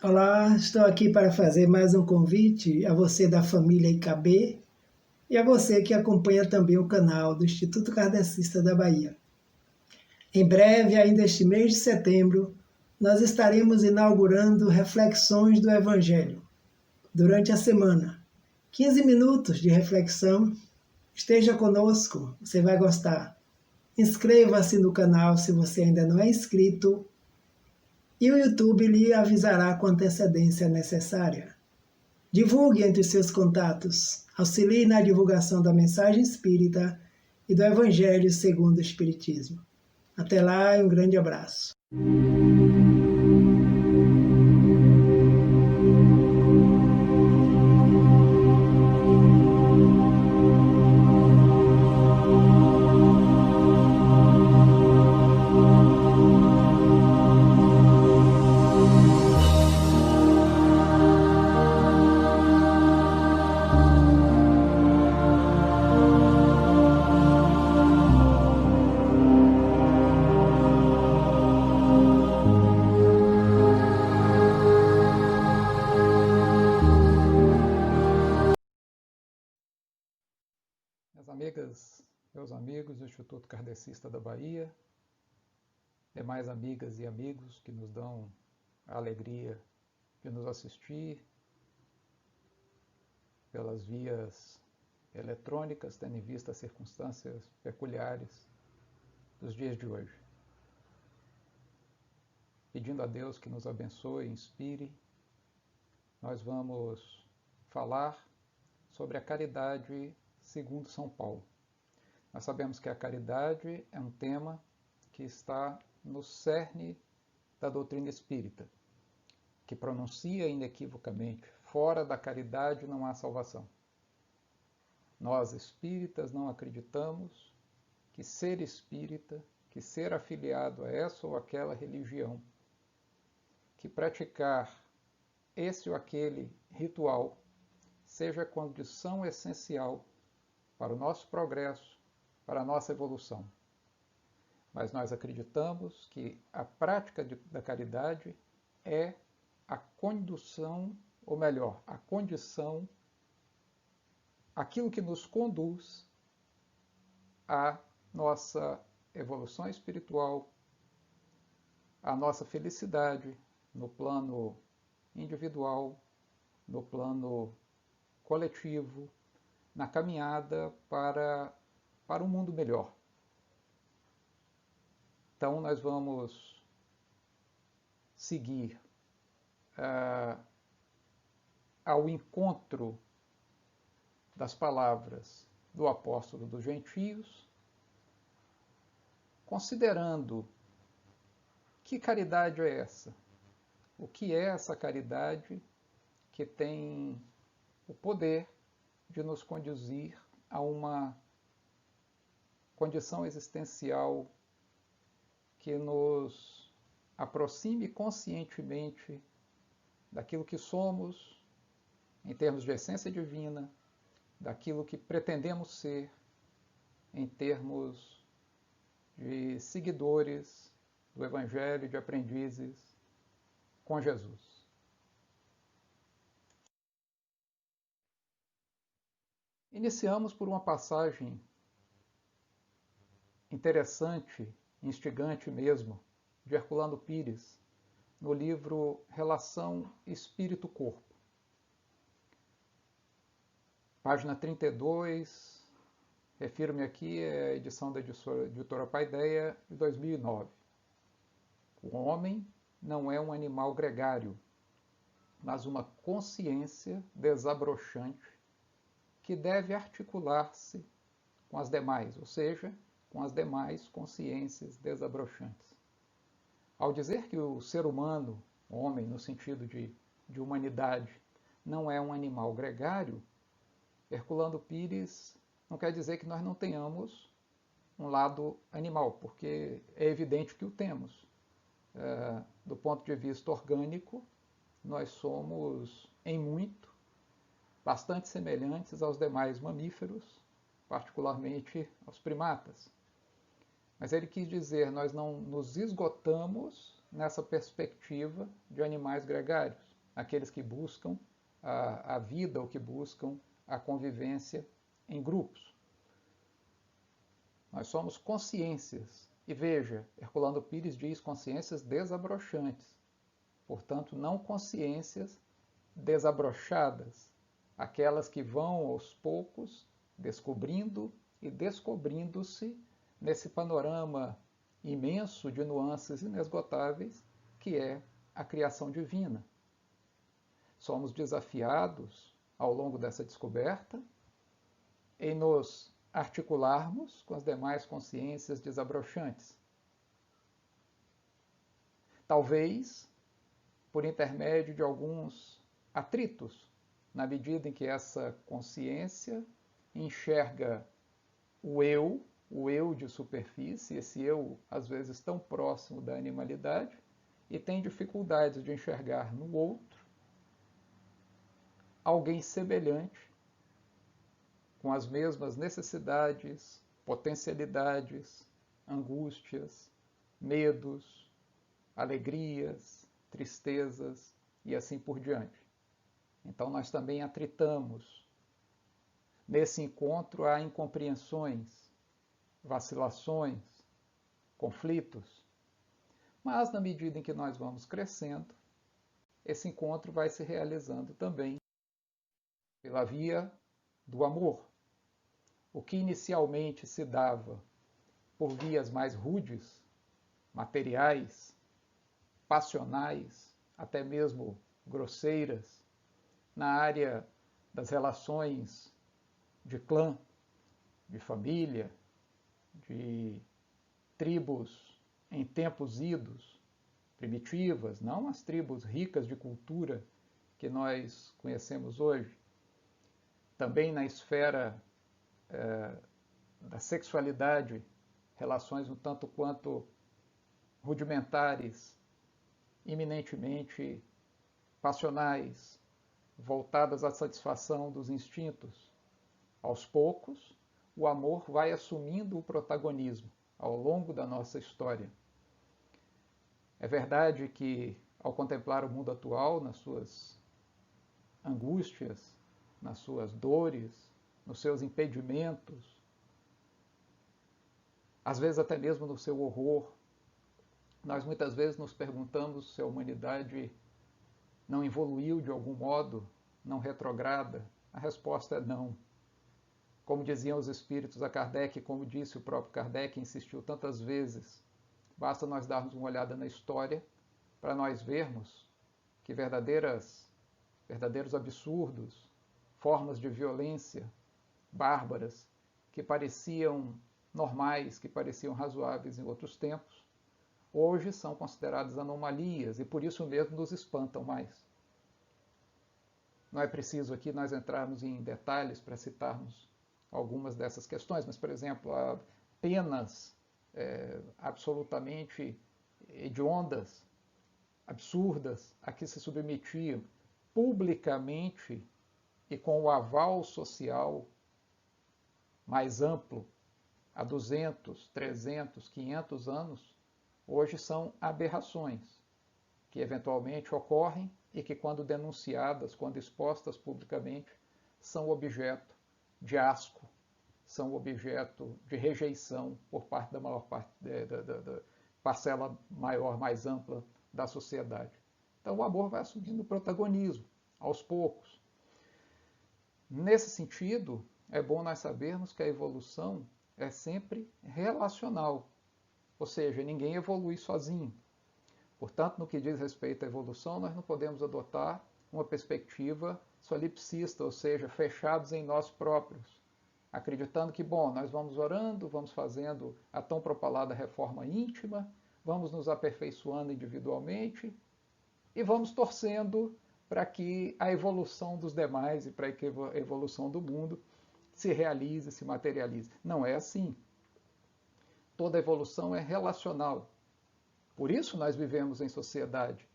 Olá, estou aqui para fazer mais um convite a você da família IKB e a você que acompanha também o canal do Instituto Kardecista da Bahia. Em breve, ainda este mês de setembro, nós estaremos inaugurando reflexões do Evangelho. Durante a semana, 15 minutos de reflexão. Esteja conosco, você vai gostar. Inscreva-se no canal se você ainda não é inscrito e o YouTube lhe avisará com antecedência necessária. Divulgue entre seus contatos, auxilie na divulgação da mensagem espírita e do Evangelho segundo o Espiritismo. Até lá e um grande abraço. Minhas amigas, meus amigos do Instituto Kardecista da Bahia, demais amigas e amigos que nos dão a alegria de nos assistir pelas vias eletrônicas, tendo em vista as circunstâncias peculiares dos dias de hoje. Pedindo a Deus que nos abençoe e inspire, nós vamos falar sobre a caridade segundo São Paulo. Nós sabemos que a caridade é um tema que está no cerne da doutrina espírita, que pronuncia inequivocamente: fora da caridade não há salvação. Nós espíritas não acreditamos que ser espírita, que ser afiliado a essa ou aquela religião, que praticar esse ou aquele ritual seja condição essencial para o nosso progresso, para a nossa evolução. Mas nós acreditamos que a prática da caridade é a condução, ou melhor, a condição, aquilo que nos conduz à nossa evolução espiritual, à nossa felicidade no plano individual, no plano coletivo, na caminhada para um mundo melhor. Então, nós vamos seguir ao encontro das palavras do apóstolo dos gentios, considerando que caridade é essa? O que é essa caridade que tem o poder de nos conduzir a uma condição existencial que nos aproxime conscientemente daquilo que somos em termos de essência divina, daquilo que pretendemos ser em termos de seguidores do Evangelho, de aprendizes com Jesus. Iniciamos por uma passagem interessante, instigante mesmo, de Herculano Pires, no livro Relação Espírito-Corpo. Página 32, refiro-me aqui à edição da editora Paideia, de 2009. O homem não é um animal gregário, mas uma consciência desabrochante que deve articular-se com as demais, ou seja, com as demais consciências desabrochantes. Ao dizer que o ser humano, o homem no sentido de humanidade, não é um animal gregário, Herculano Pires não quer dizer que nós não tenhamos um lado animal, porque é evidente que o temos. Do ponto de vista orgânico, nós somos, em muito, bastante semelhantes aos demais mamíferos, particularmente aos primatas. Mas ele quis dizer, nós não nos esgotamos nessa perspectiva de animais gregários, aqueles que buscam a vida ou que buscam a convivência em grupos. Nós somos consciências. E veja, Herculano Pires diz consciências desabrochantes. Portanto, não consciências desabrochadas, aquelas que vão aos poucos descobrindo e descobrindo-se nesse panorama imenso de nuances inesgotáveis que é a criação divina. Somos desafiados, ao longo dessa descoberta, em nos articularmos com as demais consciências desabrochantes. Talvez por intermédio de alguns atritos, na medida em que essa consciência enxerga o eu de superfície, esse eu às vezes tão próximo da animalidade, e tem dificuldades de enxergar no outro alguém semelhante, com as mesmas necessidades, potencialidades, angústias, medos, alegrias, tristezas e assim por diante. Então nós também atritamos. Nesse encontro há incompreensões, vacilações, conflitos, mas na medida em que nós vamos crescendo, esse encontro vai se realizando também pela via do amor. O que inicialmente se dava por vias mais rudes, materiais, passionais, até mesmo grosseiras, na área das relações de clã, de família, de tribos em tempos idos, primitivas, não as tribos ricas de cultura que nós conhecemos hoje. Também na esfera da sexualidade, relações um tanto quanto rudimentares, eminentemente passionais, voltadas à satisfação dos instintos. Aos poucos, o amor vai assumindo o protagonismo ao longo da nossa história. É verdade que, ao contemplar o mundo atual, nas suas angústias, nas suas dores, nos seus impedimentos, às vezes até mesmo no seu horror, nós muitas vezes nos perguntamos se a humanidade não evoluiu de algum modo, não retrograda. A resposta é não. Como diziam os espíritos a Kardec, como disse o próprio Kardec, insistiu tantas vezes, basta nós darmos uma olhada na história para nós vermos que verdadeiros absurdos, formas de violência bárbaras, que pareciam normais, que pareciam razoáveis em outros tempos, hoje são consideradas anomalias e por isso mesmo nos espantam mais. Não é preciso aqui nós entrarmos em detalhes para citarmos algumas dessas questões, mas, por exemplo, há penas absolutamente hediondas, absurdas, a que se submetiam publicamente e com o aval social mais amplo há 200, 300, 500 anos, hoje são aberrações que eventualmente ocorrem e que, quando denunciadas, quando expostas publicamente, são objeto de asco, são objeto de rejeição por parte da maior parte da parcela maior, mais ampla da sociedade. Então o amor vai assumindo protagonismo, aos poucos. Nesse sentido, é bom nós sabermos que a evolução é sempre relacional, ou seja, ninguém evolui sozinho. Portanto, no que diz respeito à evolução, nós não podemos adotar uma perspectiva solipsista, ou seja, fechados em nós próprios, acreditando que, bom, nós vamos orando, vamos fazendo a tão propalada reforma íntima, vamos nos aperfeiçoando individualmente e vamos torcendo para que a evolução dos demais e para que a evolução do mundo se realize, se materialize. Não é assim. Toda evolução é relacional. Por isso nós vivemos em sociedade.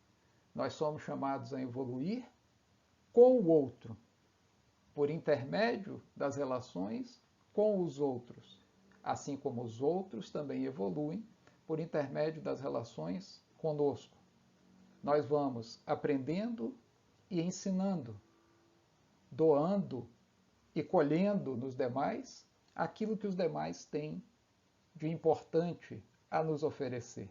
Nós somos chamados a evoluir com o outro, por intermédio das relações com os outros, assim como os outros também evoluem por intermédio das relações conosco. Nós vamos aprendendo e ensinando, doando e colhendo nos demais aquilo que os demais têm de importante a nos oferecer.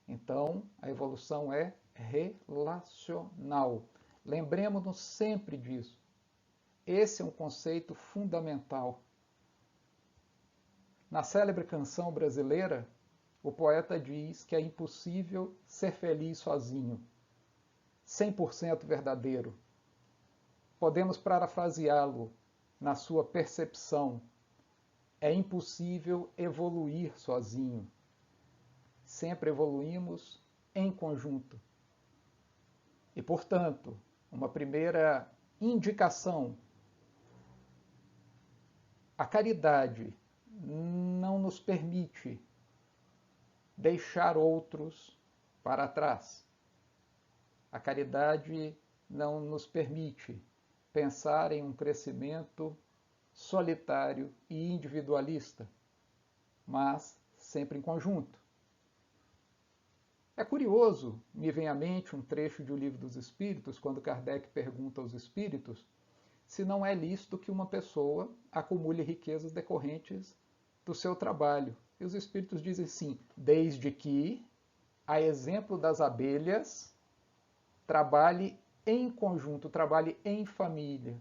Então, a evolução é relacional. Lembremos-nos sempre disso. Esse é um conceito fundamental. Na célebre canção brasileira, o poeta diz que é impossível ser feliz sozinho, 100% verdadeiro. Podemos parafraseá-lo na sua percepção. É impossível evoluir sozinho. Sempre evoluímos em conjunto. E, portanto, uma primeira indicação: a caridade não nos permite deixar outros para trás. A caridade não nos permite pensar em um crescimento solitário e individualista, mas sempre em conjunto. É curioso, me vem à mente um trecho de O Livro dos Espíritos, quando Kardec pergunta aos espíritos se não é lícito que uma pessoa acumule riquezas decorrentes do seu trabalho. E os espíritos dizem sim, desde que, a exemplo das abelhas, trabalhe em conjunto, trabalhe em família,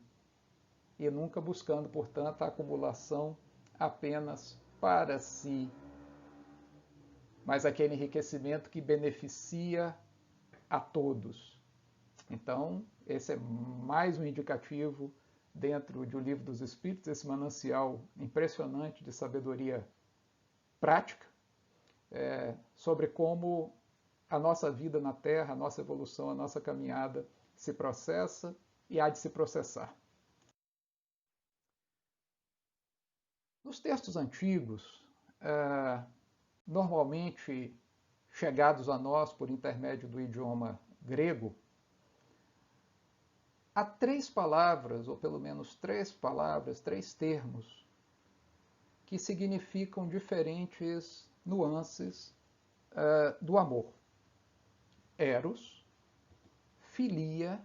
e nunca buscando, portanto, a acumulação apenas para si, mas aquele enriquecimento que beneficia a todos. Então, esse é mais um indicativo dentro de O Livro dos Espíritos, esse manancial impressionante de sabedoria prática, sobre como a nossa vida na Terra, a nossa evolução, a nossa caminhada se processa e há de se processar. Nos textos antigos, normalmente chegados a nós por intermédio do idioma grego, há 3 palavras, ou pelo menos 3 palavras, 3 termos, que significam diferentes nuances do amor: eros, filia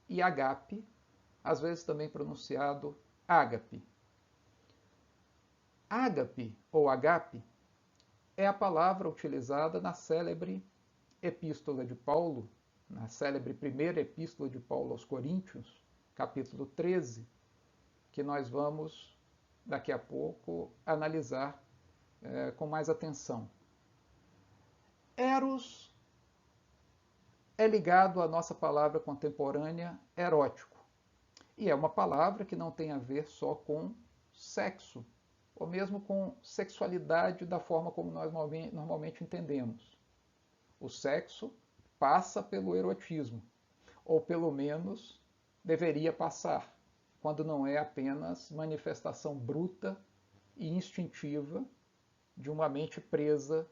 e agape, às vezes também pronunciado ágape. Ágape ou agape é a palavra utilizada na célebre epístola de Paulo, na célebre primeira epístola de Paulo aos Coríntios, capítulo 13, que nós vamos, daqui a pouco, analisar com mais atenção. Eros é ligado à nossa palavra contemporânea erótico, e é uma palavra que não tem a ver só com sexo, ou mesmo com sexualidade da forma como nós normalmente entendemos. O sexo passa pelo erotismo, ou pelo menos deveria passar, quando não é apenas manifestação bruta e instintiva de uma mente presa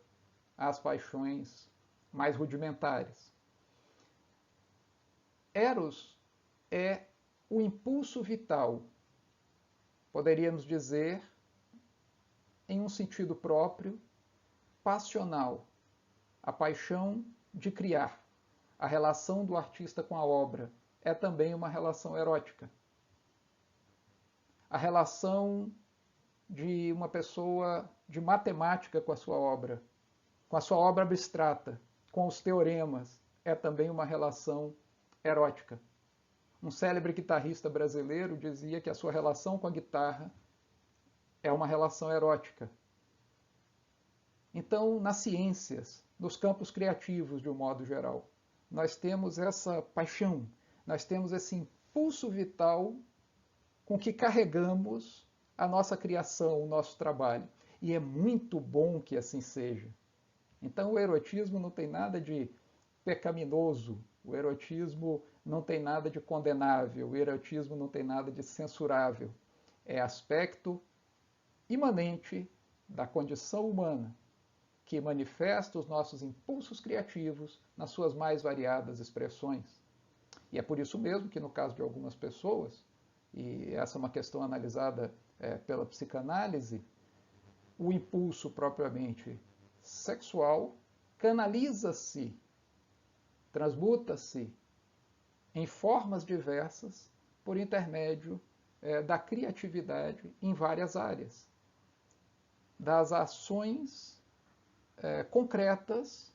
às paixões mais rudimentares. Eros é o impulso vital, poderíamos dizer, em um sentido próprio, passional, a paixão de criar. A relação do artista com a obra é também uma relação erótica. A relação de uma pessoa de matemática com a sua obra abstrata, com os teoremas, é também uma relação erótica. Um célebre guitarrista brasileiro dizia que a sua relação com a guitarra é uma relação erótica. Então, nas ciências, nos campos criativos, de um modo geral, nós temos essa paixão, nós temos esse impulso vital com que carregamos a nossa criação, o nosso trabalho. E é muito bom que assim seja. Então, o erotismo não tem nada de pecaminoso, o erotismo não tem nada de condenável, o erotismo não tem nada de censurável. É aspecto imanente da condição humana, que manifesta os nossos impulsos criativos nas suas mais variadas expressões. E é por isso mesmo que, no caso de algumas pessoas, e essa é uma questão analisada pela psicanálise, o impulso propriamente sexual canaliza-se, transmuta-se em formas diversas por intermédio da criatividade em várias áreas, das ações concretas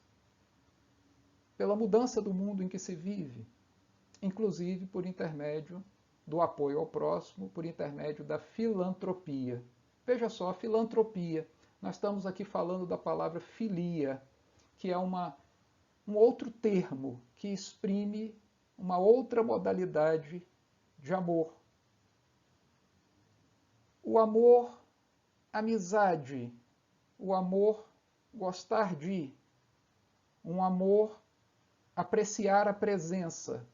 pela mudança do mundo em que se vive, inclusive por intermédio do apoio ao próximo, por intermédio da filantropia. Veja só, a filantropia. Nós estamos aqui falando da palavra filia, que é um outro termo que exprime uma outra modalidade de amor. O amor, amizade, o amor, gostar de, um amor, apreciar a presença,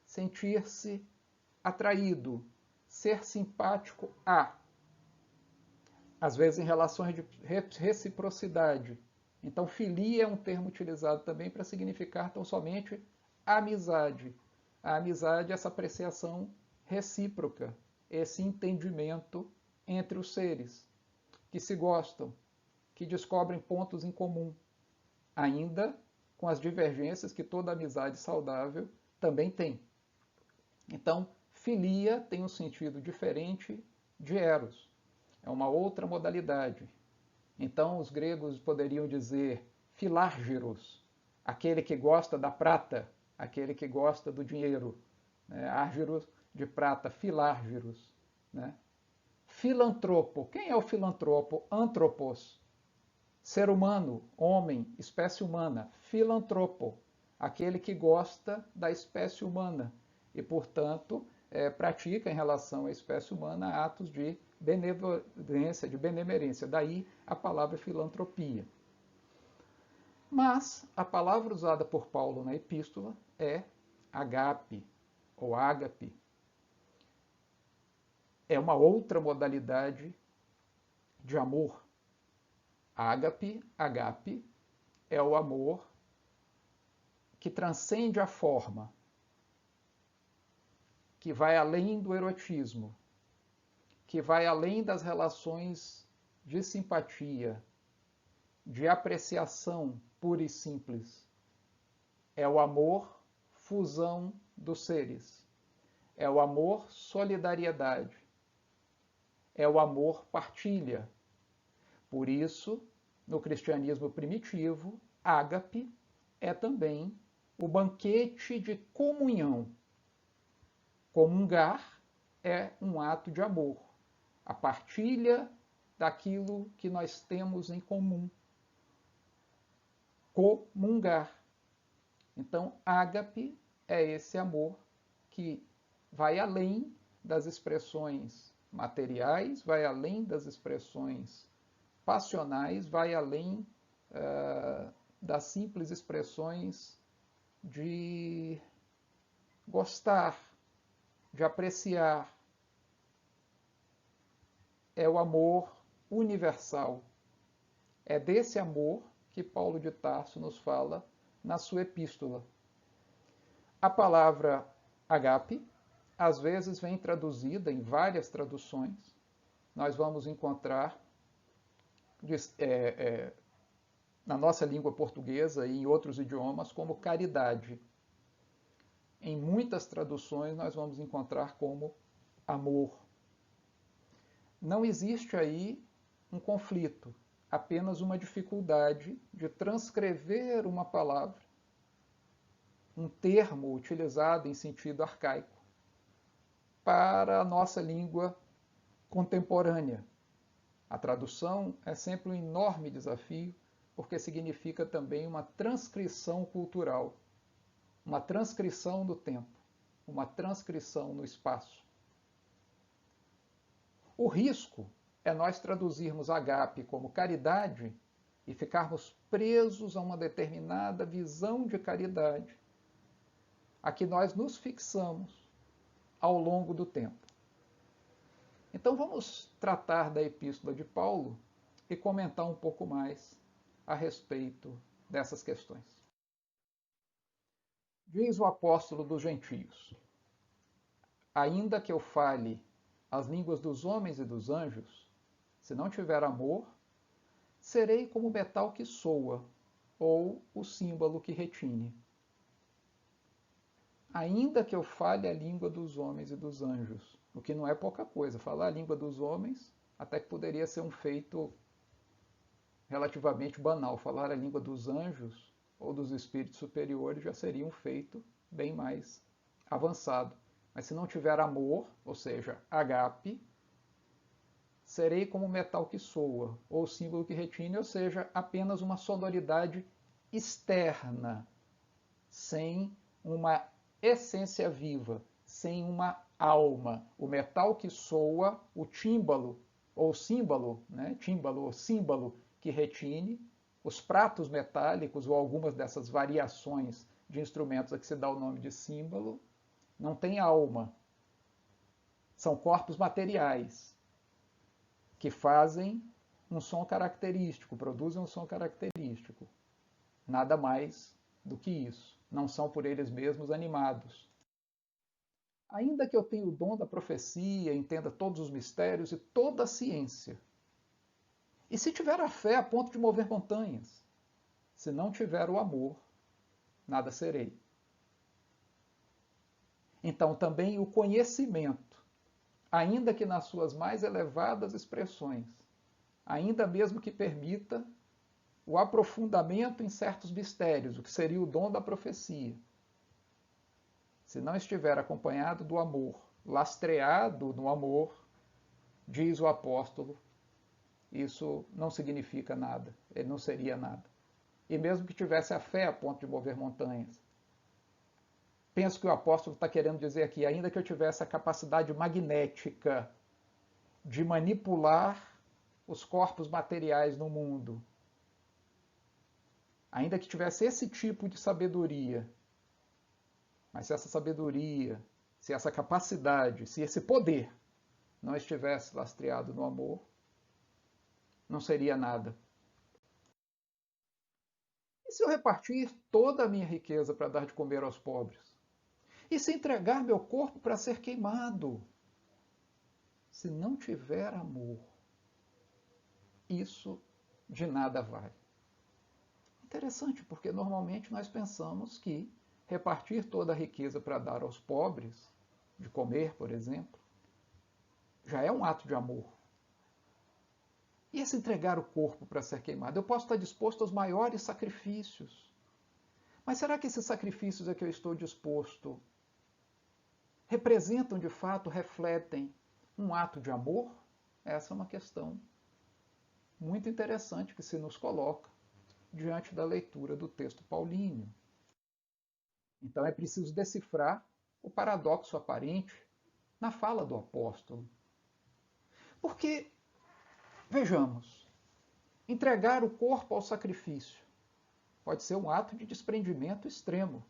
sentir-se atraído, ser simpático a. Às vezes em relações de reciprocidade. Então, filia é um termo utilizado também para significar tão somente amizade. A amizade é essa apreciação recíproca, esse entendimento entre os seres que se gostam, que descobrem pontos em comum, ainda com as divergências que toda amizade saudável também tem. Então, filia tem um sentido diferente de eros. É uma outra modalidade. Então, os gregos poderiam dizer filárgiros, aquele que gosta da prata, aquele que gosta do dinheiro. Árgiros de prata, filárgiros. Filantropo. Quem é o filantropo? Antropos. Ser humano, homem, espécie humana. Filantropo. Aquele que gosta da espécie humana e, portanto, pratica em relação à espécie humana atos de benevolência, de benemerência. Daí a palavra filantropia. Mas a palavra usada por Paulo na epístola é agape ou ágape. É uma outra modalidade de amor. Ágape, agape, é o amor que transcende a forma, que vai além do erotismo, que vai além das relações de simpatia, de apreciação pura e simples. É o amor fusão dos seres. É o amor solidariedade. É o amor partilha. Por isso, no cristianismo primitivo, ágape é também o banquete de comunhão. Comungar é um ato de amor, a partilha daquilo que nós temos em comum. Comungar. Então, ágape é esse amor que vai além das expressões materiais, vai além das expressões passionais, vai além das simples expressões de gostar, de apreciar. É o amor universal. É desse amor que Paulo de Tarso nos fala na sua epístola. A palavra agape, às vezes, vem traduzida em várias traduções. Nós vamos encontrar na nossa língua portuguesa e em outros idiomas como caridade. Em muitas traduções nós vamos encontrar como amor. Não existe aí um conflito, apenas uma dificuldade de transcrever uma palavra, um termo utilizado em sentido arcaico, para a nossa língua contemporânea. A tradução é sempre um enorme desafio, porque significa também uma transcrição cultural, uma transcrição no tempo, uma transcrição no espaço. O risco é nós traduzirmos agape como caridade e ficarmos presos a uma determinada visão de caridade, a que nós nos fixamos ao longo do tempo. Então vamos tratar da epístola de Paulo e comentar um pouco mais a respeito dessas questões. Diz o apóstolo dos gentios: ainda que eu fale as línguas dos homens e dos anjos, se não tiver amor, serei como metal que soa, ou o símbolo que retine. Ainda que eu fale a língua dos homens e dos anjos, o que não é pouca coisa. Falar a língua dos homens até que poderia ser um feito relativamente banal. Falar a língua dos anjos ou dos espíritos superiores já seria um feito bem mais avançado. Mas se não tiver amor, ou seja, agape, serei como metal que soa, ou símbolo que retine, ou seja, apenas uma sonoridade externa, sem uma essência viva, sem uma alma. O metal que soa, o tímbalo, ou símbolo, né? Tímbalo ou símbolo que retine, os pratos metálicos ou algumas dessas variações de instrumentos a que se dá o nome de símbolo, não tem alma. São corpos materiais que fazem um som característico, produzem um som característico. Nada mais do que isso. Não são por eles mesmos animados. Ainda que eu tenha o dom da profecia, entenda todos os mistérios e toda a ciência, e se tiver a fé a ponto de mover montanhas, se não tiver o amor, nada serei. Então também o conhecimento, ainda que nas suas mais elevadas expressões, ainda mesmo que permita o aprofundamento em certos mistérios, o que seria o dom da profecia, se não estiver acompanhado do amor, lastreado no amor, diz o apóstolo, isso não significa nada, ele não seria nada. E mesmo que tivesse a fé a ponto de mover montanhas, penso que o apóstolo está querendo dizer aqui, ainda que eu tivesse a capacidade magnética de manipular os corpos materiais no mundo, ainda que tivesse esse tipo de sabedoria, mas se essa sabedoria, se essa capacidade, se esse poder não estivesse lastreado no amor, não seria nada. E se eu repartir toda a minha riqueza para dar de comer aos pobres? E se entregar meu corpo para ser queimado? Se não tiver amor, isso de nada vale. Interessante, porque normalmente nós pensamos que repartir toda a riqueza para dar aos pobres, de comer, por exemplo, já é um ato de amor. E esse entregar o corpo para ser queimado? Eu posso estar disposto aos maiores sacrifícios. Mas será que esses sacrifícios a que eu estou disposto representam de fato, refletem um ato de amor? Essa é uma questão muito interessante que se nos coloca diante da leitura do texto paulíneo. Então é preciso decifrar o paradoxo aparente na fala do apóstolo. Porque, vejamos, entregar o corpo ao sacrifício pode ser um ato de desprendimento extremo.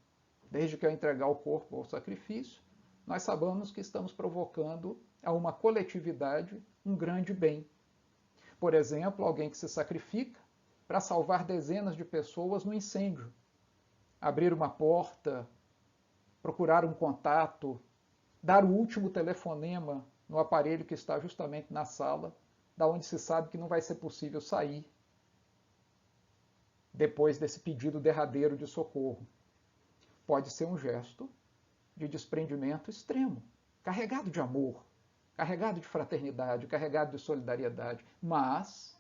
Desde que eu entregar o corpo ao sacrifício, nós sabemos que estamos provocando a uma coletividade um grande bem. Por exemplo, alguém que se sacrifica para salvar dezenas de pessoas no incêndio. Abrir uma porta, procurar um contato, dar o último telefonema no aparelho que está justamente na sala, da onde se sabe que não vai ser possível sair depois desse pedido derradeiro de socorro. Pode ser um gesto de desprendimento extremo, carregado de amor, carregado de fraternidade, carregado de solidariedade. Mas,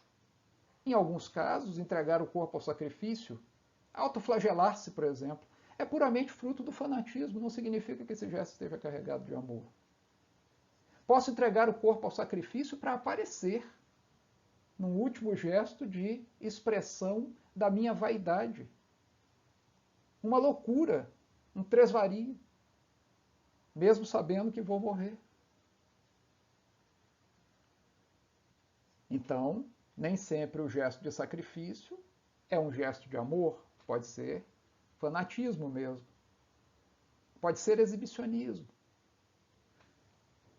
em alguns casos, entregar o corpo ao sacrifício, autoflagelar-se, por exemplo, é puramente fruto do fanatismo, não significa que esse gesto esteja carregado de amor. Posso entregar o corpo ao sacrifício para aparecer, num último gesto de expressão da minha vaidade. Uma loucura, um tresvario, mesmo sabendo que vou morrer. Então, nem sempre o gesto de sacrifício é um gesto de amor, pode ser fanatismo mesmo, pode ser exibicionismo.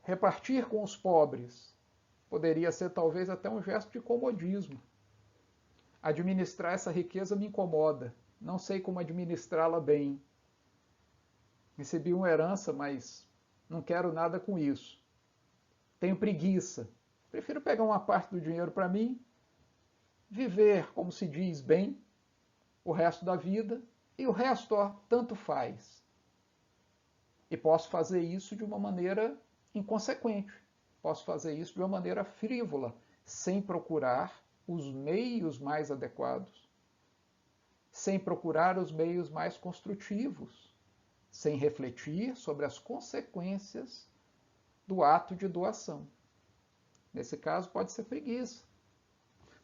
Repartir com os pobres poderia ser talvez até um gesto de comodismo. Administrar essa riqueza me incomoda, não sei como administrá-la bem. Recebi uma herança, mas não quero nada com isso. Tenho preguiça. Prefiro pegar uma parte do dinheiro para mim, viver, como se diz, bem, o resto da vida, e o resto, ó, tanto faz. E posso fazer isso de uma maneira inconsequente, posso fazer isso de uma maneira frívola, sem procurar os meios mais adequados, sem procurar os meios mais construtivos, sem refletir sobre as consequências do ato de doação. Nesse caso, pode ser preguiça,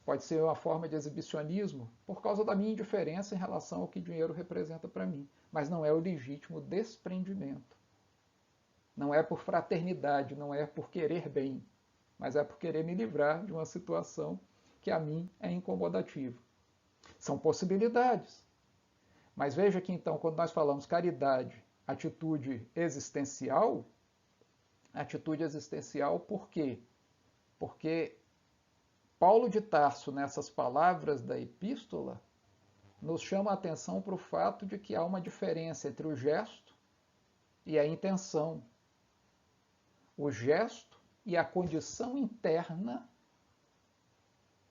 pode ser uma forma de exibicionismo por causa da minha indiferença em relação ao que dinheiro representa para mim, mas não é o legítimo desprendimento. Não é por fraternidade, não é por querer bem, mas é por querer me livrar de uma situação que a mim é incomodativa. São possibilidades. Mas veja que então, quando nós falamos caridade, atitude existencial por quê? Porque Paulo de Tarso, nessas palavras da epístola, nos chama a atenção para o fato de que há uma diferença entre o gesto e a intenção. O gesto e a condição interna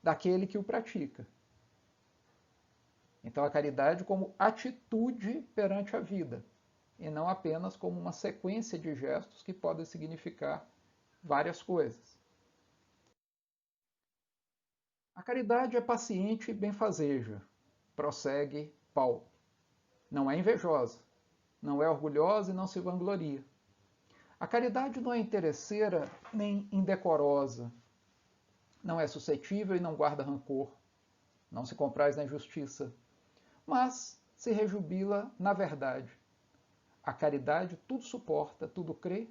daquele que o pratica. Então, a caridade como atitude perante a vida, e não apenas como uma sequência de gestos que podem significar várias coisas. A caridade é paciente e benfazeja, prossegue Paulo. Não é invejosa, não é orgulhosa e não se vangloria. A caridade não é interesseira nem indecorosa, não é suscetível e não guarda rancor, não se compraz na injustiça, mas se rejubila na verdade. A caridade tudo suporta, tudo crê,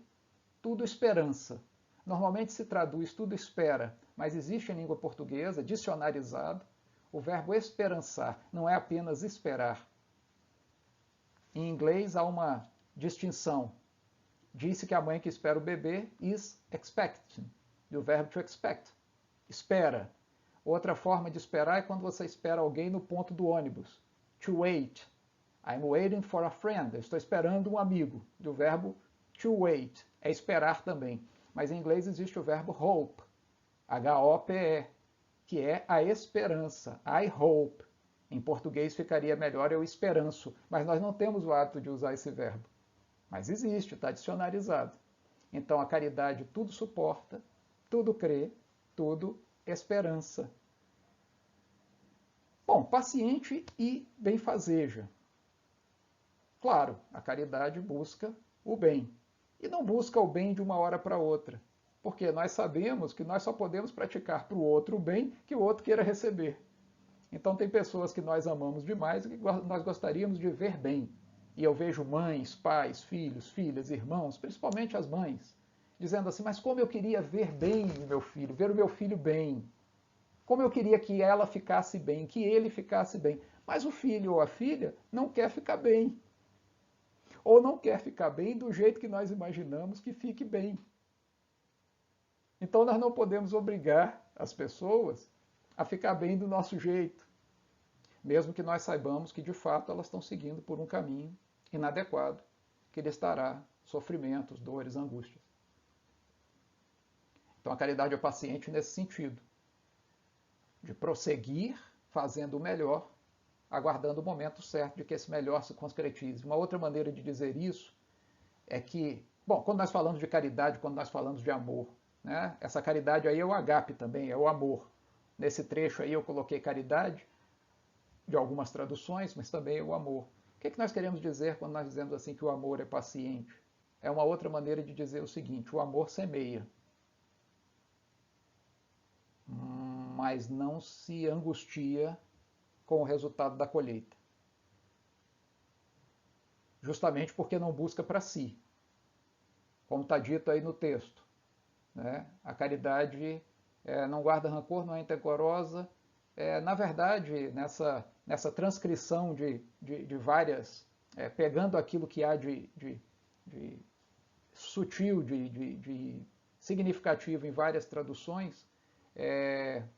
tudo esperança. Normalmente se traduz tudo espera, mas existe em língua portuguesa, dicionarizado, o verbo esperançar, não é apenas esperar. Em inglês há uma distinção. Disse que a mãe que espera o bebê is expecting, do verbo to expect, espera. Outra forma de esperar é quando você espera alguém no ponto do ônibus, to wait. I'm waiting for a friend, eu estou esperando um amigo, do verbo to wait, é esperar também. Mas em inglês existe o verbo hope, H-O-P-E, que é a esperança, I hope. Em português ficaria melhor eu esperanço, mas nós não temos o hábito de usar esse verbo. Mas existe, está dicionarizado. Então a caridade tudo suporta, tudo crê, tudo esperança. Bom, paciente e benfazeja. Claro, a caridade busca o bem. E não busca o bem de uma hora para outra. Porque nós sabemos que nós só podemos praticar para o outro o bem que o outro queira receber. Então tem pessoas que nós amamos demais e que nós gostaríamos de ver bem. E eu vejo mães, pais, filhos, filhas, irmãos, principalmente as mães, dizendo assim, mas como eu queria ver bem o meu filho, ver o meu filho bem. Como eu queria que ela ficasse bem, que ele ficasse bem. Mas o filho ou a filha não quer ficar bem. Ou não quer ficar bem do jeito que nós imaginamos que fique bem. Então nós não podemos obrigar as pessoas a ficar bem do nosso jeito, mesmo que nós saibamos que de fato elas estão seguindo por um caminho inadequado, que lhes trará sofrimentos, dores, angústias. Então a caridade é paciente nesse sentido, de prosseguir fazendo o melhor, aguardando o momento certo de que esse melhor se concretize. Uma outra maneira de dizer isso é que, bom, quando nós falamos de caridade, quando nós falamos de amor, né, essa caridade aí é o agape também, é o amor. Nesse trecho aí eu coloquei caridade, de algumas traduções, mas também é o amor. O que nós queremos dizer quando nós dizemos assim que o amor é paciente? É uma outra maneira de dizer o seguinte, o amor semeia, mas não se angustia com o resultado da colheita. Justamente porque não busca para si. Como está dito aí no texto. Né? A caridade não guarda rancor, não é indecorosa. Na verdade, nessa transcrição de várias, pegando aquilo que há de sutil, de significativo em várias traduções,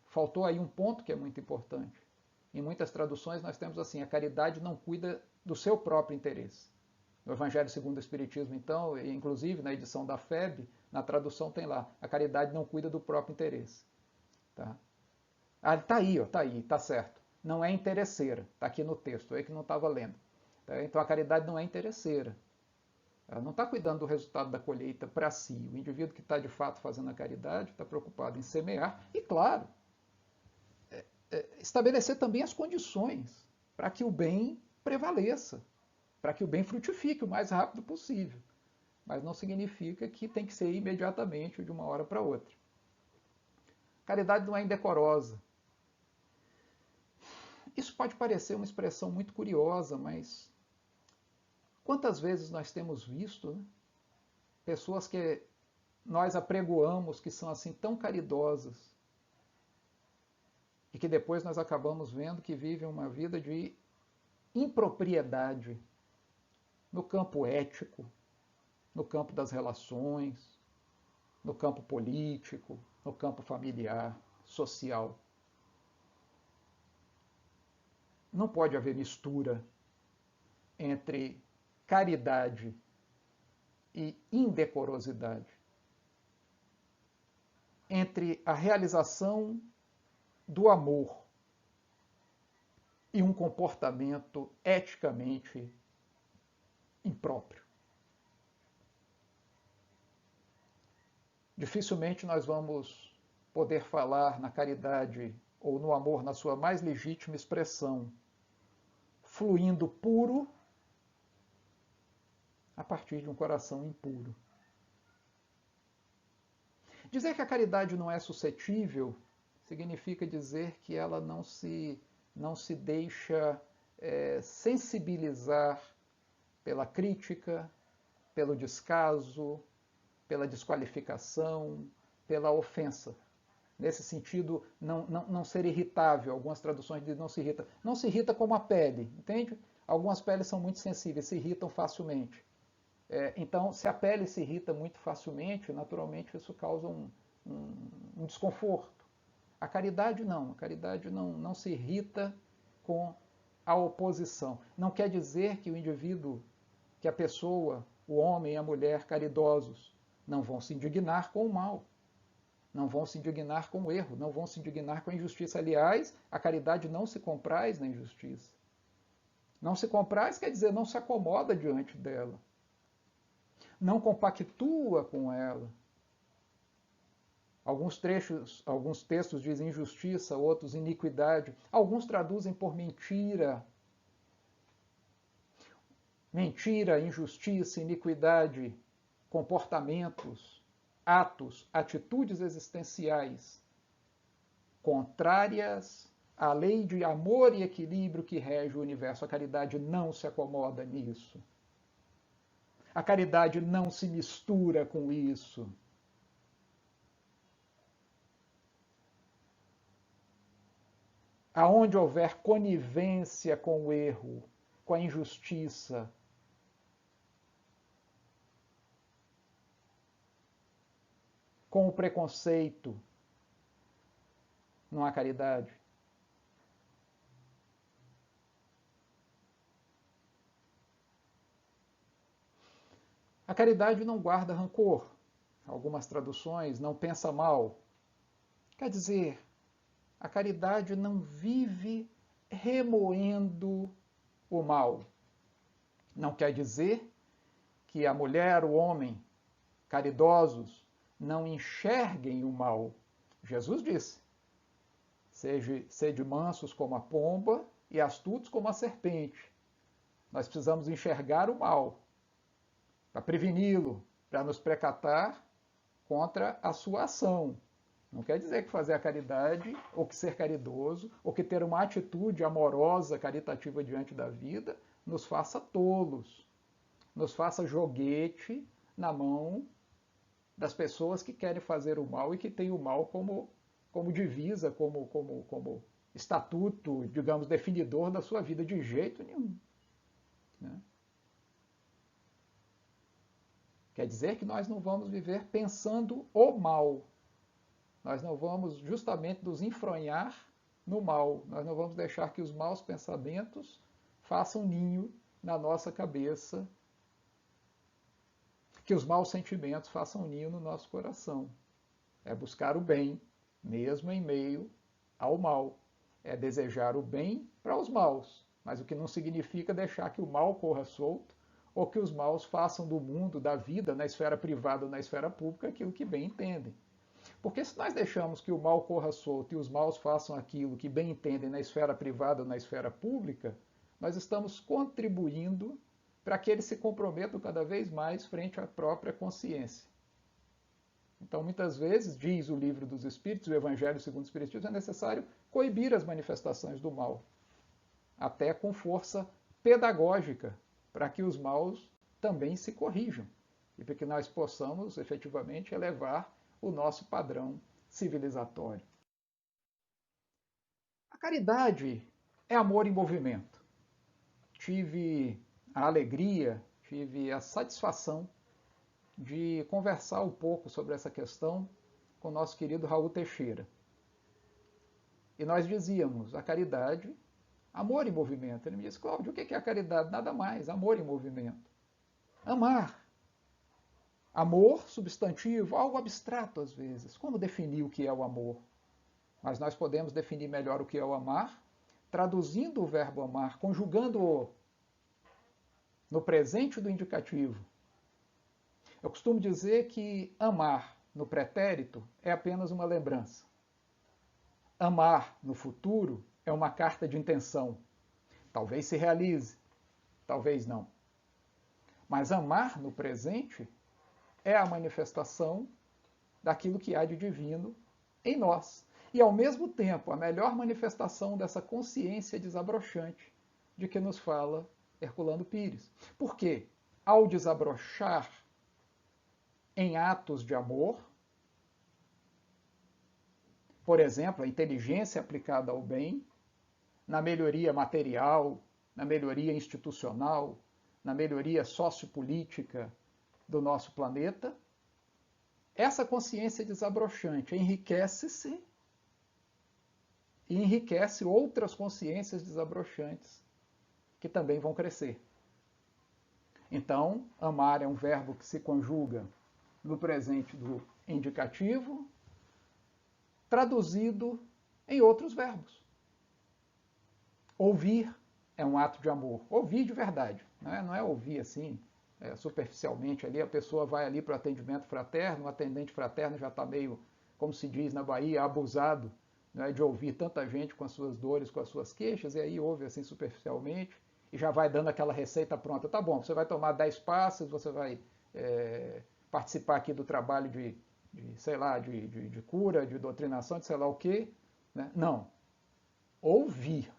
faltou aí um ponto que é muito importante. Em muitas traduções nós temos assim, a caridade não cuida do seu próprio interesse. No Evangelho segundo o Espiritismo, então, inclusive na edição da FEB, na tradução tem lá, a caridade não cuida do próprio interesse. Tá? Ah, tá aí, tá certo. não é interesseira. Está aqui no texto, eu que não estava lendo. Então a caridade não é interesseira. Ela não está cuidando do resultado da colheita para si. O indivíduo que está de fato fazendo a caridade está preocupado em semear e, claro, estabelecer também as condições para que o bem prevaleça, para que o bem frutifique o mais rápido possível. Mas não significa que tem que ser imediatamente, de uma hora para outra. Caridade não é indecorosa. Isso pode parecer uma expressão muito curiosa, mas quantas vezes nós temos visto, né, pessoas que nós apregoamos que são assim tão caridosas e que depois nós acabamos vendo que vivem uma vida de impropriedade no campo ético, no campo das relações, no campo político, no campo familiar, social. Não pode haver mistura entre caridade e indecorosidade, entre a realização do amor e um comportamento eticamente impróprio. Dificilmente nós vamos poder falar na caridade ou no amor na sua mais legítima expressão, fluindo puro a partir de um coração impuro. Dizer que a caridade não é suscetível significa dizer que ela não se deixa sensibilizar pela crítica, pelo descaso, pela desqualificação, pela ofensa. Nesse sentido, não ser irritável. Algumas traduções dizem não se irrita. Não se irrita como a pele, entende? Algumas peles são muito sensíveis, se irritam facilmente. Então, se a pele se irrita muito facilmente, naturalmente isso causa um desconforto. A caridade não. A caridade não se irrita com a oposição. Não quer dizer que o indivíduo, que a pessoa, o homem e a mulher caridosos, não vão se indignar com o mal, não vão se indignar com o erro, não vão se indignar com a injustiça. Aliás, a caridade não se compraz na injustiça. Não se compraz quer dizer não se acomoda diante dela, não compactua com ela. Alguns textos dizem injustiça, outros iniquidade. Alguns traduzem por mentira. Mentira, injustiça, iniquidade, comportamentos, atos, atitudes existenciais contrárias à lei de amor e equilíbrio que rege o universo. A caridade não se acomoda nisso. A caridade não se mistura com isso. Aonde houver conivência com o erro, com a injustiça, com o preconceito, não há caridade. A caridade não guarda rancor. Algumas traduções, não pensa mal. Quer dizer, a caridade não vive remoendo o mal. Não quer dizer que a mulher, o homem, caridosos, não enxerguem o mal. Jesus disse, sede mansos como a pomba e astutos como a serpente. Nós precisamos enxergar o mal para preveni-lo, para nos precatar contra a sua ação. Não quer dizer que fazer a caridade, ou que ser caridoso, ou que ter uma atitude amorosa, caritativa diante da vida, nos faça tolos, nos faça joguete na mão das pessoas que querem fazer o mal e que têm o mal como divisa, como estatuto, digamos, definidor da sua vida, de jeito nenhum. Né? Quer dizer que nós não vamos viver pensando o mal. Nós não vamos justamente nos enfronhar no mal. Nós não vamos deixar que os maus pensamentos façam ninho na nossa cabeça, que os maus sentimentos façam ninho no nosso coração. É buscar o bem, mesmo em meio ao mal. é desejar o bem para os maus, mas o que não significa deixar que o mal corra solto ou que os maus façam do mundo, da vida, na esfera privada ou na esfera pública, aquilo que bem entendem. Porque se nós deixamos que o mal corra solto e os maus façam aquilo que bem entendem na esfera privada ou na esfera pública, nós estamos contribuindo para que eles se comprometam cada vez mais frente à própria consciência. Então, muitas vezes, diz o Livro dos Espíritos, o Evangelho segundo o Espiritismo, é necessário coibir as manifestações do mal, até com força pedagógica, para que os maus também se corrijam e para que nós possamos efetivamente elevar o nosso padrão civilizatório. A caridade é amor em movimento. Tive a alegria, tive a satisfação de conversar um pouco sobre essa questão com o nosso querido Raul Teixeira. E nós dizíamos, a caridade, amor em movimento. Ele me disse, Cláudio, o que é a caridade? Nada mais, amor em movimento. Amar. Amor, substantivo, algo abstrato às vezes. Como definir o que é o amor? Mas nós podemos definir melhor o que é o amar, traduzindo o verbo amar, conjugando-o no presente do indicativo. Eu costumo dizer que amar no pretérito é apenas uma lembrança. Amar no futuro é uma carta de intenção. Talvez se realize, talvez não. Mas amar no presente é a manifestação daquilo que há de divino em nós. E, ao mesmo tempo, a melhor manifestação dessa consciência desabrochante de que nos fala Herculano Pires. Por quê? Ao desabrochar em atos de amor, por exemplo, a inteligência aplicada ao bem, na melhoria material, na melhoria institucional, na melhoria sociopolítica do nosso planeta, essa consciência desabrochante enriquece-se e enriquece outras consciências desabrochantes que também vão crescer. Então, amar é um verbo que se conjuga no presente do indicativo, traduzido em outros verbos. Ouvir é um ato de amor. Ouvir de verdade. Não é ouvir assim, superficialmente ali. A pessoa vai ali para o atendimento fraterno, o atendente fraterno já está meio, como se diz na Bahia, abusado, né, de ouvir tanta gente com as suas dores, com as suas queixas, e aí ouve assim superficialmente e já vai dando aquela receita pronta. Tá bom, você vai tomar 10 passos, você vai participar aqui do trabalho de cura, de doutrinação, de sei lá o quê. Né? Não. Ouvir.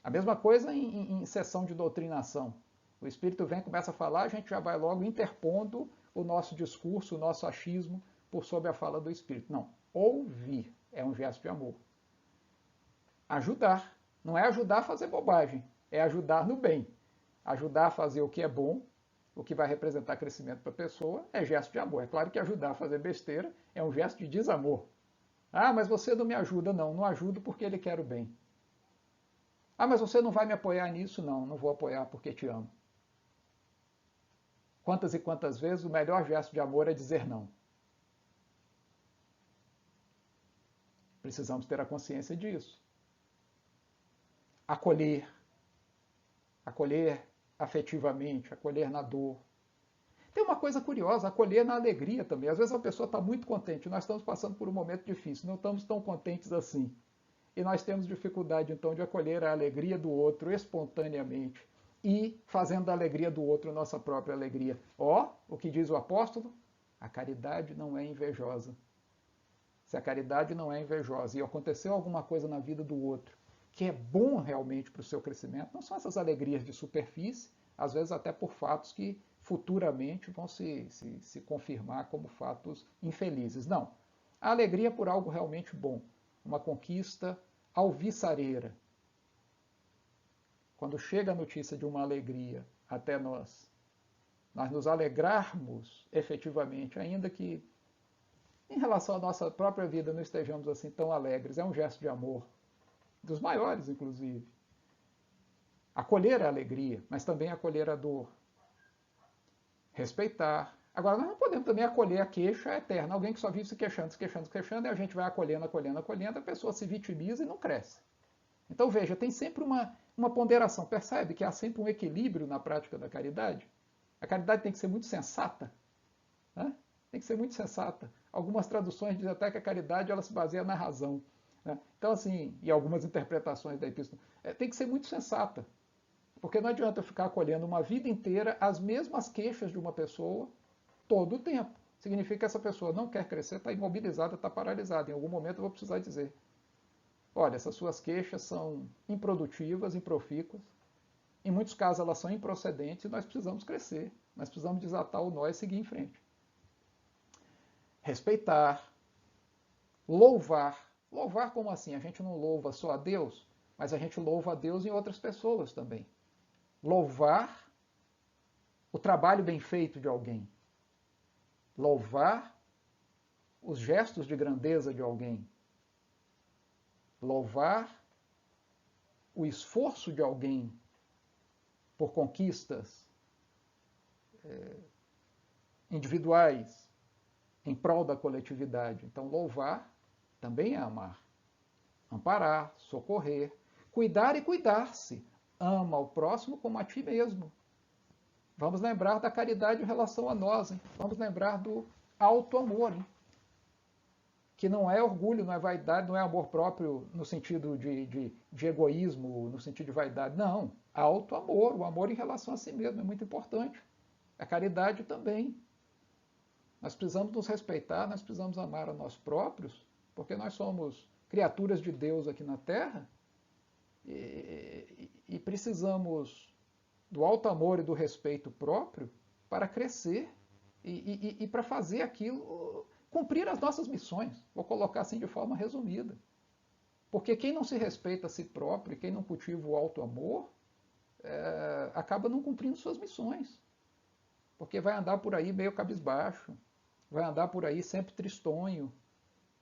A mesma coisa em sessão de doutrinação. O Espírito vem e começa a falar, a gente já vai logo interpondo o nosso discurso, o nosso achismo por sobre a fala do Espírito. Não. Ouvir é um gesto de amor. Ajudar. Não é ajudar a fazer bobagem, é ajudar no bem. Ajudar a fazer o que é bom, o que vai representar crescimento para a pessoa, é gesto de amor. É claro que ajudar a fazer besteira é um gesto de desamor. Ah, mas você não me ajuda. Não, não ajudo porque ele quer o bem. Ah, mas você não vai me apoiar nisso? Não, não vou apoiar porque te amo. Quantas e quantas vezes o melhor gesto de amor é dizer não? Precisamos ter a consciência disso. Acolher. Acolher afetivamente, acolher na dor. Tem uma coisa curiosa, acolher na alegria também. Às vezes a pessoa está muito contente, nós estamos passando por um momento difícil, não estamos tão contentes assim. E nós temos dificuldade, então, de acolher a alegria do outro espontaneamente e fazendo da alegria do outro nossa própria alegria. O que diz o apóstolo? A caridade não é invejosa. Se a caridade não é invejosa e aconteceu alguma coisa na vida do outro que é bom realmente para o seu crescimento, não são essas alegrias de superfície, às vezes até por fatos que futuramente vão se confirmar como fatos infelizes. Não. A alegria é por algo realmente bom. Uma conquista alvissareira. Quando chega a notícia de uma alegria até nós nos alegrarmos efetivamente, ainda que em relação à nossa própria vida não estejamos assim tão alegres, é um gesto de amor, dos maiores inclusive. Acolher a alegria, mas também acolher a dor. Respeitar. Agora, nós não podemos também acolher a queixa eterna. Alguém que só vive se queixando, e a gente vai acolhendo, a pessoa se vitimiza e não cresce. Então veja, tem sempre uma ponderação. Percebe que há sempre um equilíbrio na prática da caridade? A caridade tem que ser muito sensata, né? Tem que ser muito sensata. Algumas traduções dizem até que a caridade ela se baseia na razão, né? Então, assim, e algumas interpretações da epístola, tem que ser muito sensata. Porque não adianta eu ficar acolhendo uma vida inteira as mesmas queixas de uma pessoa todo o tempo. Significa que essa pessoa não quer crescer, está imobilizada, está paralisada. Em algum momento eu vou precisar dizer: olha, essas suas queixas são improdutivas, improfícuas. Em muitos casos elas são improcedentes e nós precisamos crescer. Nós precisamos desatar o nó e seguir em frente. Respeitar, louvar. Louvar como assim? A gente não louva só a Deus, mas a gente louva a Deus em outras pessoas também. Louvar o trabalho bem feito de alguém. Louvar os gestos de grandeza de alguém. Louvar o esforço de alguém por conquistas individuais em prol da coletividade. Então, louvar também é amar. Amparar, socorrer, cuidar e cuidar-se. Ama o próximo como a ti mesmo. Vamos lembrar da caridade em relação a nós, hein? Vamos lembrar do auto-amor, hein? Que não é orgulho, não é vaidade, não é amor próprio no sentido de egoísmo, no sentido de vaidade. Não, auto-amor, o amor em relação a si mesmo é muito importante. A caridade também. Nós precisamos nos respeitar, nós precisamos amar a nós próprios, porque nós somos criaturas de Deus aqui na Terra e precisamos do alto amor e do respeito próprio para crescer e para fazer aquilo, cumprir as nossas missões. Vou colocar assim de forma resumida. Porque quem não se respeita a si próprio, quem não cultiva o alto amor, acaba não cumprindo suas missões. Porque vai andar por aí meio cabisbaixo, vai andar por aí sempre tristonho,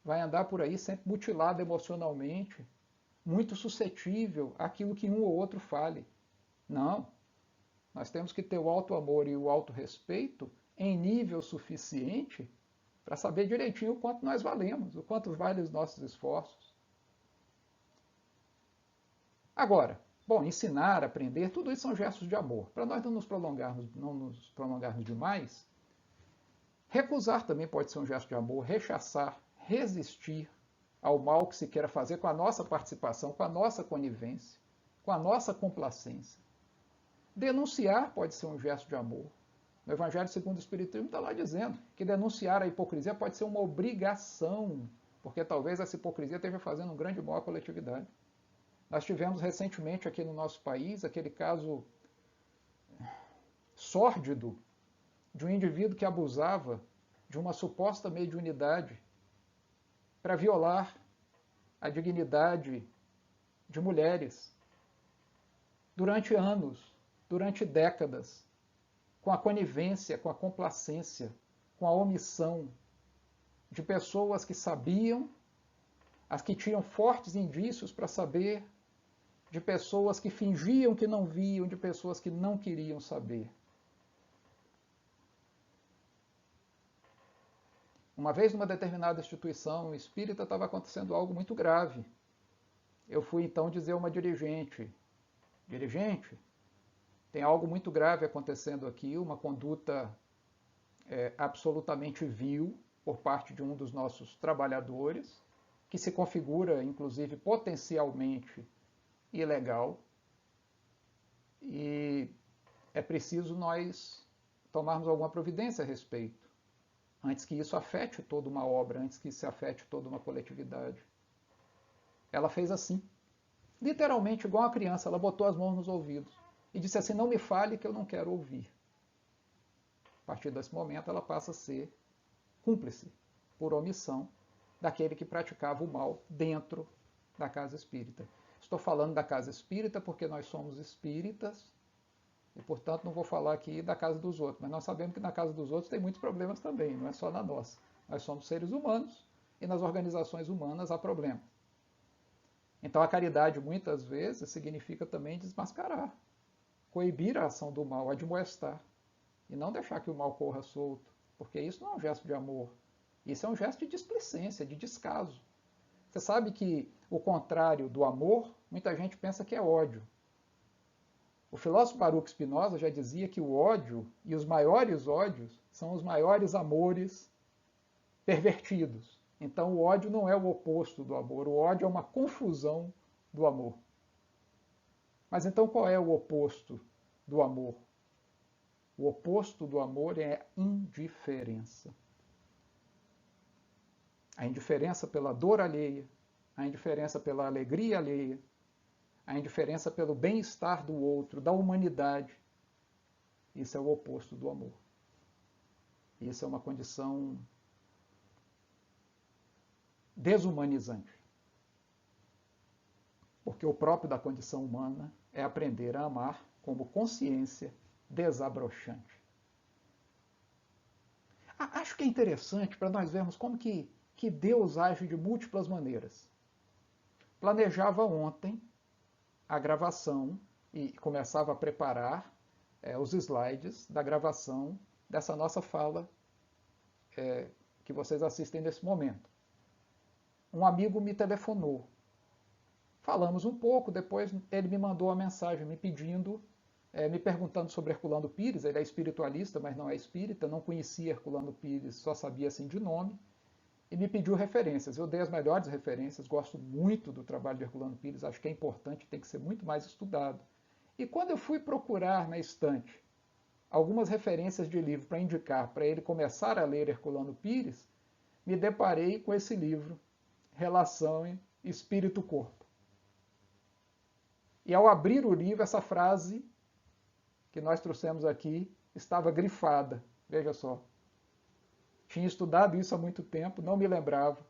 vai andar por aí sempre mutilado emocionalmente, muito suscetível àquilo que um ou outro fale. Não. Nós temos que ter o alto amor e o alto respeito em nível suficiente para saber direitinho o quanto nós valemos, o quanto valem os nossos esforços. Agora, bom, ensinar, aprender, tudo isso são gestos de amor. Para nós não nos prolongarmos demais, recusar também pode ser um gesto de amor, rechaçar, resistir ao mal que se queira fazer com a nossa participação, com a nossa conivência, com a nossa complacência. Denunciar pode ser um gesto de amor. No Evangelho segundo o Espiritismo está lá dizendo que denunciar a hipocrisia pode ser uma obrigação, porque talvez essa hipocrisia esteja fazendo um grande mal à coletividade. Nós tivemos recentemente aqui no nosso país aquele caso sórdido de um indivíduo que abusava de uma suposta mediunidade para violar a dignidade de mulheres durante anos, durante décadas, com a conivência, com a complacência, com a omissão de pessoas que sabiam, as que tinham fortes indícios para saber, de pessoas que fingiam que não viam, de pessoas que não queriam saber. Uma vez, numa determinada instituição espírita, estava acontecendo algo muito grave. Eu fui então dizer a uma dirigente: dirigente, tem algo muito grave acontecendo aqui, uma conduta absolutamente vil por parte de um dos nossos trabalhadores, que se configura, inclusive, potencialmente ilegal, e é preciso nós tomarmos alguma providência a respeito, antes que isso afete toda uma obra, antes que isso afete toda uma coletividade. Ela fez assim, literalmente igual uma criança, ela botou as mãos nos ouvidos e disse assim: não me fale que eu não quero ouvir. A partir desse momento ela passa a ser cúmplice, por omissão, daquele que praticava o mal dentro da casa espírita. Estou falando da casa espírita porque nós somos espíritas e, portanto, não vou falar aqui da casa dos outros. Mas nós sabemos que na casa dos outros tem muitos problemas também, não é só na nossa. Nós somos seres humanos e nas organizações humanas há problemas. Então a caridade, muitas vezes, significa também desmascarar, coibir a ação do mal, admoestar, e não deixar que o mal corra solto, porque isso não é um gesto de amor. Isso é um gesto de displicência, de descaso. Você sabe que o contrário do amor, muita gente pensa que é ódio. O filósofo Baruch Spinoza já dizia que o ódio e os maiores ódios são os maiores amores pervertidos. Então o ódio não é o oposto do amor, o ódio é uma confusão do amor. Mas então qual é o oposto do amor? O oposto do amor é a indiferença. A indiferença pela dor alheia, a indiferença pela alegria alheia, a indiferença pelo bem-estar do outro, da humanidade. Isso é o oposto do amor. Isso é uma condição desumanizante. Porque o próprio da condição humana é aprender a amar como consciência desabrochante. Acho que é interessante para nós vermos como que Deus age de múltiplas maneiras. Planejava ontem a gravação e começava a preparar os slides da gravação dessa nossa fala que vocês assistem nesse momento. Um amigo me telefonou. Falamos um pouco, depois ele me mandou uma mensagem me pedindo, me perguntando sobre Herculano Pires. Ele é espiritualista, mas não é espírita, não conhecia Herculano Pires, só sabia assim de nome, e me pediu referências. Eu dei as melhores referências, gosto muito do trabalho de Herculano Pires, acho que é importante, tem que ser muito mais estudado. E quando eu fui procurar na estante algumas referências de livro para indicar para ele começar a ler Herculano Pires, me deparei com esse livro, Relação Espírito-Corpo. E ao abrir o livro, essa frase que nós trouxemos aqui estava grifada. Veja só. Tinha estudado isso há muito tempo, não me lembrava.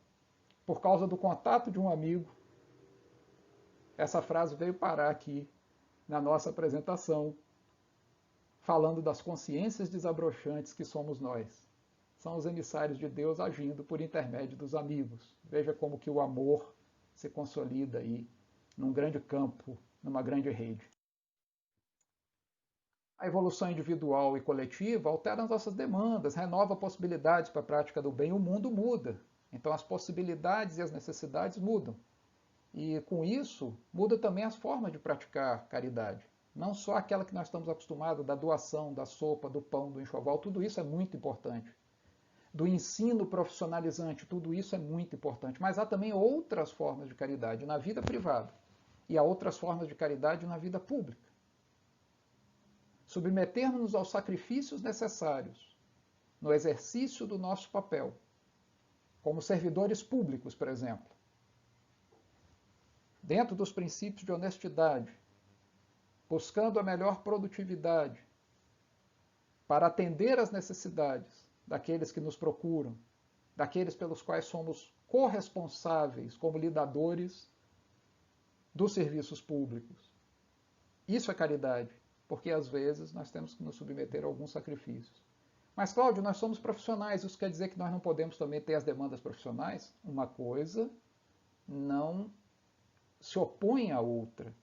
Por causa do contato de um amigo, essa frase veio parar aqui na nossa apresentação, falando das consciências desabrochantes que somos nós. São os emissários de Deus agindo por intermédio dos amigos. Veja como que o amor se consolida aí num grande campo, numa grande rede. A evolução individual e coletiva altera as nossas demandas, renova possibilidades para a prática do bem, o mundo muda. Então as possibilidades e as necessidades mudam. E com isso, muda também as formas de praticar caridade. Não só aquela que nós estamos acostumados, da doação, da sopa, do pão, do enxoval, tudo isso é muito importante. Do ensino profissionalizante, tudo isso é muito importante. Mas há também outras formas de caridade na vida privada. E há outras formas de caridade na vida pública. Submetermos-nos aos sacrifícios necessários no exercício do nosso papel, como servidores públicos, por exemplo, dentro dos princípios de honestidade, buscando a melhor produtividade para atender às necessidades daqueles que nos procuram, daqueles pelos quais somos corresponsáveis como lidadores dos serviços públicos. Isso é caridade, porque às vezes nós temos que nos submeter a alguns sacrifícios. Mas, Cláudio, nós somos profissionais, isso quer dizer que nós não podemos também ter as demandas profissionais? Uma coisa não se opõe à outra.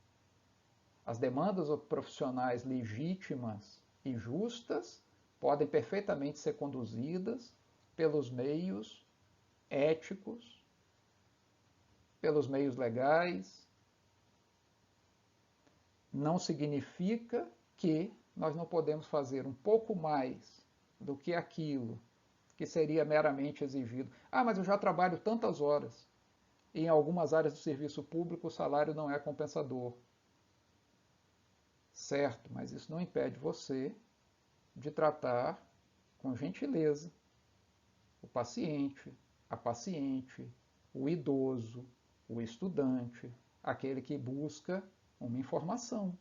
As demandas profissionais legítimas e justas podem perfeitamente ser conduzidas pelos meios éticos, pelos meios legais. Não significa que nós não podemos fazer um pouco mais do que aquilo que seria meramente exigido. Ah, mas eu já trabalho tantas horas. E em algumas áreas do serviço público o salário não é compensador. Certo, mas isso não impede você de tratar com gentileza o paciente, a paciente, o idoso, o estudante, aquele que busca uma informação.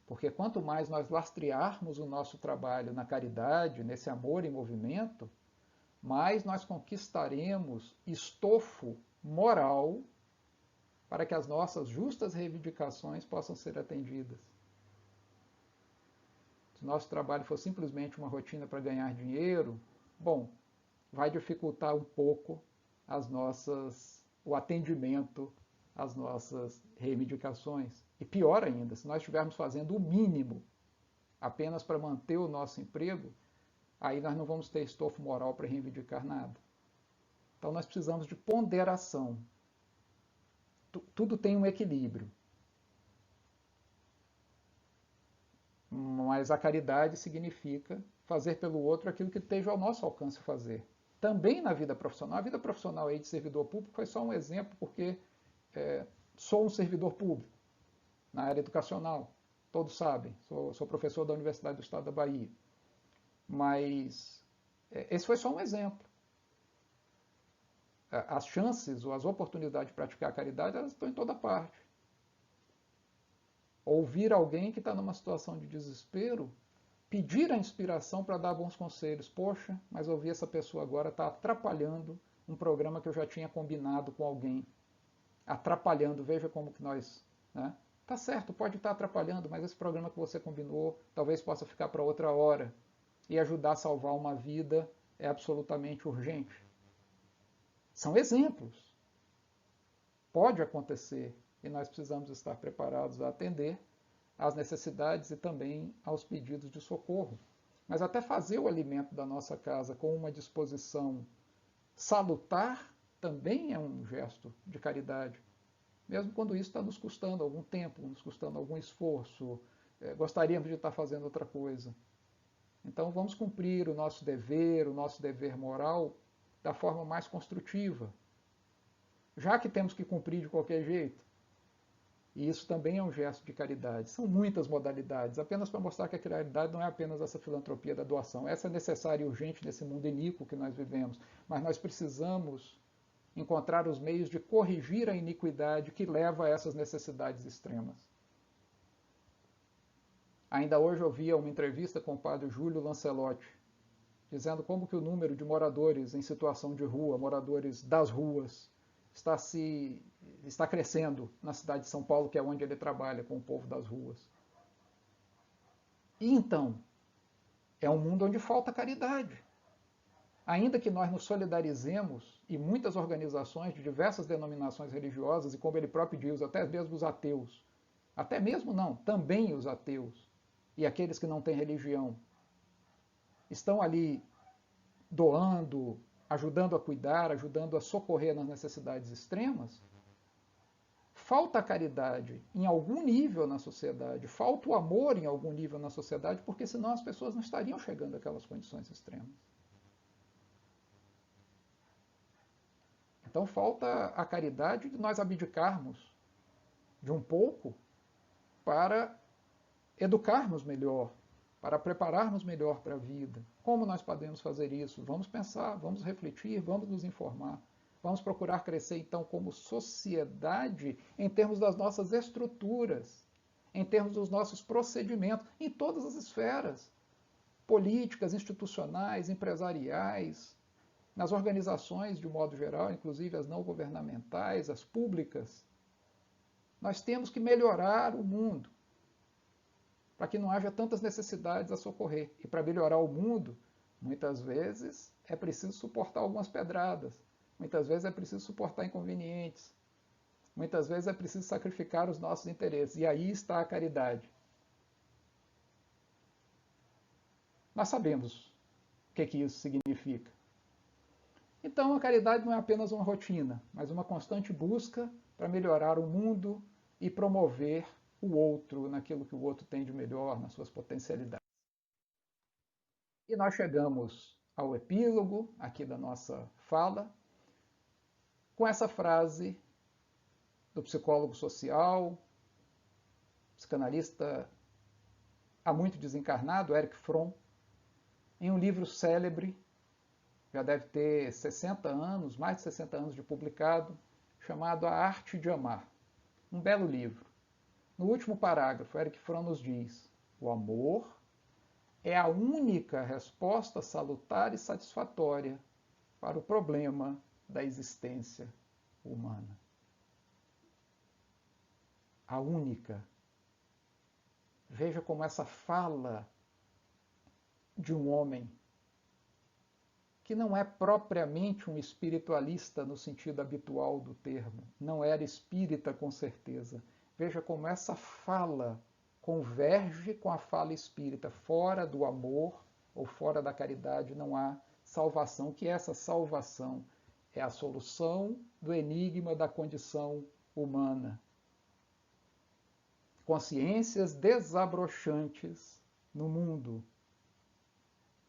Porque quanto mais nós lastrearmos o nosso trabalho na caridade, nesse amor em movimento, mais nós conquistaremos estofo moral para que as nossas justas reivindicações possam ser atendidas. Se nosso trabalho for simplesmente uma rotina para ganhar dinheiro, bom, vai dificultar um pouco o atendimento às nossas reivindicações. E pior ainda, se nós estivermos fazendo o mínimo apenas para manter o nosso emprego, aí nós não vamos ter estofo moral para reivindicar nada. Então nós precisamos de ponderação. Tudo tem um equilíbrio. Mas a caridade significa fazer pelo outro aquilo que esteja ao nosso alcance fazer. Também na vida profissional. A vida profissional aí de servidor público foi só um exemplo, porque sou um servidor público na área educacional. Todos sabem, sou professor da Universidade do Estado da Bahia. Mas esse foi só um exemplo. As chances ou as oportunidades de praticar a caridade, elas estão em toda parte. Ouvir alguém que está numa situação de desespero, pedir a inspiração para dar bons conselhos. Poxa, mas ouvir essa pessoa agora está atrapalhando um programa que eu já tinha combinado com alguém. Atrapalhando, veja como que nós... Né? Tá certo, pode estar atrapalhando, mas esse programa que você combinou talvez possa ficar para outra hora. E ajudar a salvar uma vida é absolutamente urgente. São exemplos. Pode acontecer e nós precisamos estar preparados a atender às necessidades e também aos pedidos de socorro. Mas até fazer o alimento da nossa casa com uma disposição salutar também é um gesto de caridade. Mesmo quando isso está nos custando algum tempo, nos custando algum esforço, gostaríamos de estar fazendo outra coisa. Então vamos cumprir o nosso dever moral da forma mais construtiva. Já que temos que cumprir de qualquer jeito, e isso também é um gesto de caridade. São muitas modalidades, apenas para mostrar que a caridade não é apenas essa filantropia da doação. Essa é necessária e urgente nesse mundo iníquo que nós vivemos, mas nós precisamos encontrar os meios de corrigir a iniquidade que leva a essas necessidades extremas. Ainda hoje eu via uma entrevista com o padre Júlio Lancelotti, dizendo como que o número de moradores em situação de rua, moradores das ruas, está crescendo na cidade de São Paulo, que é onde ele trabalha com o povo das ruas. E então, é um mundo onde falta caridade. Ainda que nós nos solidarizemos, e muitas organizações de diversas denominações religiosas, e como ele próprio diz, até mesmo os ateus, até mesmo não, também os ateus, e aqueles que não têm religião, estão ali doando, ajudando a cuidar, ajudando a socorrer nas necessidades extremas, falta a caridade em algum nível na sociedade, falta o amor em algum nível na sociedade, porque senão as pessoas não estariam chegando àquelas condições extremas. Então falta a caridade de nós abdicarmos de um pouco para educarmos melhor, para prepararmos melhor para a vida. Como nós podemos fazer isso? Vamos pensar, vamos refletir, vamos nos informar. Vamos procurar crescer, então, como sociedade, em termos das nossas estruturas, em termos dos nossos procedimentos, em todas as esferas, políticas, institucionais, empresariais, nas organizações de um modo geral, inclusive as não governamentais, as públicas. Nós temos que melhorar o mundo, para que não haja tantas necessidades a socorrer. E para melhorar o mundo, muitas vezes é preciso suportar algumas pedradas, muitas vezes é preciso suportar inconvenientes, muitas vezes é preciso sacrificar os nossos interesses. E aí está a caridade. Nós sabemos o que isso significa. Então a caridade não é apenas uma rotina, mas uma constante busca para melhorar o mundo e promover o outro naquilo que o outro tem de melhor, nas suas potencialidades. E nós chegamos ao epílogo aqui da nossa fala, com essa frase do psicólogo social, psicanalista há muito desencarnado, Erich Fromm, em um livro célebre, já deve ter 60 anos, mais de 60 anos de publicado, chamado A Arte de Amar. Um belo livro. No último parágrafo, Erich Fromm nos diz: o amor é a única resposta salutar e satisfatória para o problema da existência humana. A única. Veja como essa fala de um homem que não é propriamente um espiritualista no sentido habitual do termo, não era espírita com certeza. Veja como essa fala converge com a fala espírita. Fora do amor ou fora da caridade não há salvação, que essa salvação é a solução do enigma da condição humana. Consciências desabrochantes no mundo,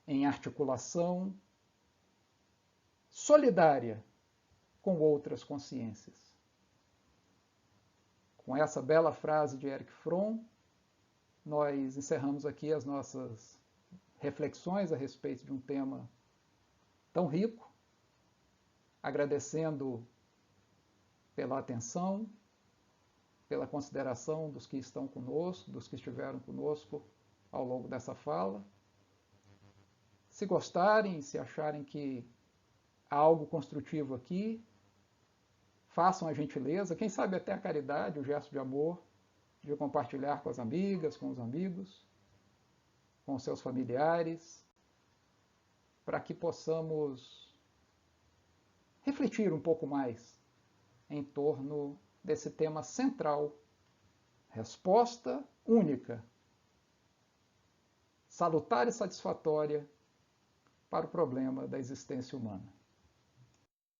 em articulação solidária com outras consciências. Com essa bela frase de Erich Fromm, nós encerramos aqui as nossas reflexões a respeito de um tema tão rico, agradecendo pela atenção, pela consideração dos que estão conosco, dos que estiveram conosco ao longo dessa fala. Se gostarem, se acharem que há algo construtivo aqui, façam a gentileza, quem sabe até a caridade, o gesto de amor, de compartilhar com as amigas, com os amigos, com seus familiares, para que possamos refletir um pouco mais em torno desse tema central, resposta única, salutar e satisfatória para o problema da existência humana.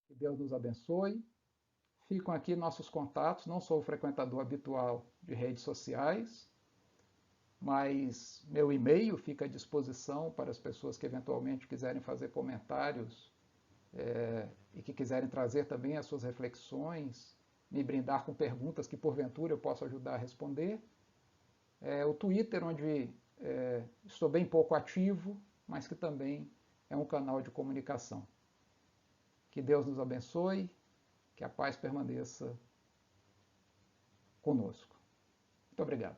Que Deus nos abençoe. Ficam aqui nossos contatos. Não sou frequentador habitual de redes sociais, mas meu e-mail fica à disposição para as pessoas que eventualmente quiserem fazer comentários e que quiserem trazer também as suas reflexões, me brindar com perguntas que porventura eu possa ajudar a responder. O Twitter, onde estou bem pouco ativo, mas que também é um canal de comunicação. Que Deus nos abençoe, que a paz permaneça conosco. Muito obrigado.